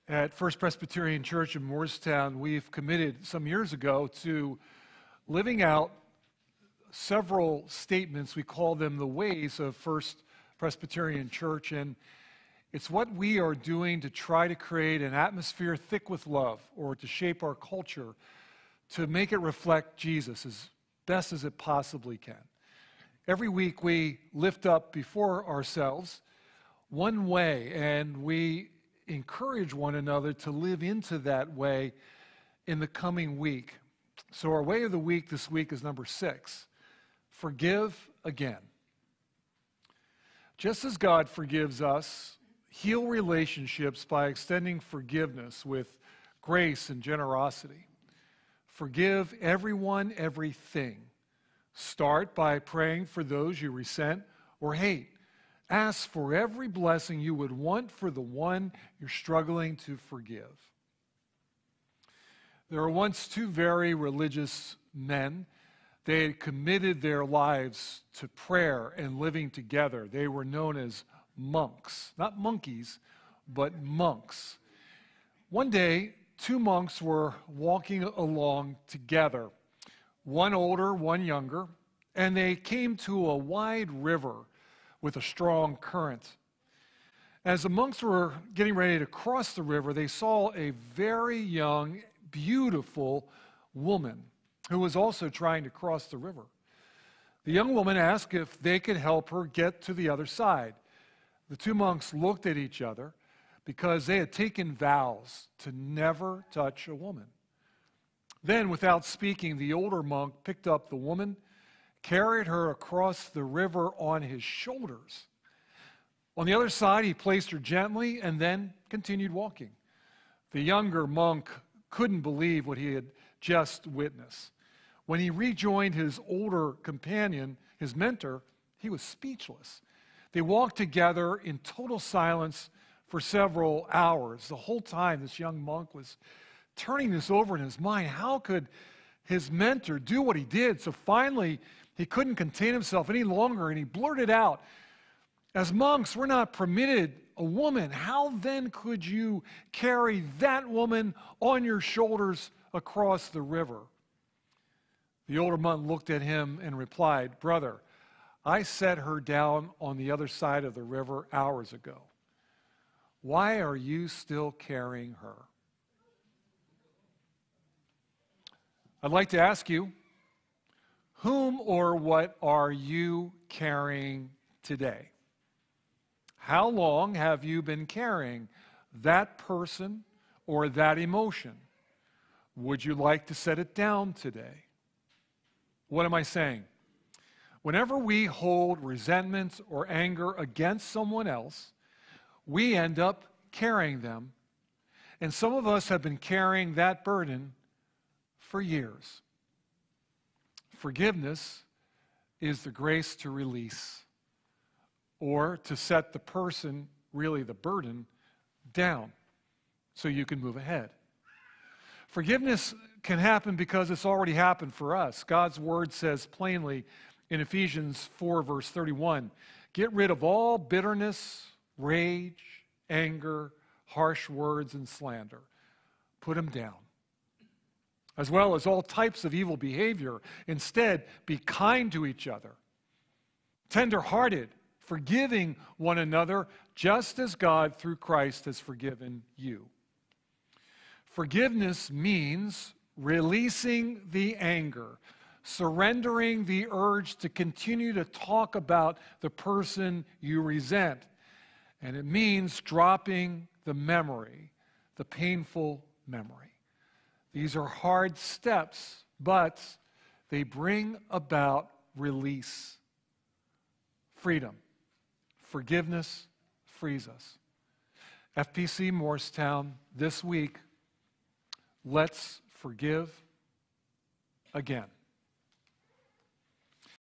At First Presbyterian Church in Morristown, we've committed some years ago to living out several statements. We call them the ways of First Presbyterian Church, and it's what we are doing to try to create an atmosphere thick with love, or to shape our culture to make it reflect Jesus as best as it possibly can. Every week we lift up before ourselves one way, and we encourage one another to live into that way in the coming week. So our way of the week this week is number 6, forgive again. Just as God forgives us, heal relationships by extending forgiveness with grace and generosity. Forgive everyone, everything. Start by praying for those you resent or hate. Ask for every blessing you would want for the one you're struggling to forgive. There were once two very religious men. They had committed their lives to prayer and living together. They were known as monks. Not monkeys, but monks. One day, two monks were walking along together, one older, one younger, and they came to a wide river with a strong current. As the monks were getting ready to cross the river, they saw a very young, beautiful woman who was also trying to cross the river. The young woman asked if they could help her get to the other side. The two monks looked at each other because they had taken vows to never touch a woman. Then, without speaking, the older monk picked up the woman, carried her across the river on his shoulders. On the other side, he placed her gently and then continued walking. The younger monk couldn't believe what he had just witnessed. When he rejoined his older companion, his mentor, he was speechless. They walked together in total silence for several hours. The whole time, this young monk was turning this over in his mind. How could his mentor do what he did? So finally, he couldn't contain himself any longer, and he blurted out, "As monks, we're not permitted a woman. How then could you carry that woman on your shoulders across the river?" The older monk looked at him and replied, "Brother, I set her down on the other side of the river hours ago. Why are you still carrying her?" I'd like to ask you, whom or what are you carrying today? How long have you been carrying that person or that emotion? Would you like to set it down today? What am I saying? Whenever we hold resentment or anger against someone else, we end up carrying them. And some of us have been carrying that burden for years. Forgiveness is the grace to release, or to set the person, really the burden, down so you can move ahead. Forgiveness can happen because it's already happened for us. God's word says plainly in Ephesians 4, verse 31, "Get rid of all bitterness, rage, anger, harsh words, and slander. Put them down. As well as all types of evil behavior. Instead, be kind to each other. Tenderhearted, forgiving one another, just as God through Christ has forgiven you." Forgiveness means releasing the anger, surrendering the urge to continue to talk about the person you resent. And it means dropping the memory, the painful memory. These are hard steps, but they bring about release, freedom. Forgiveness frees us. FPC Morristown, this week, let's forgive again.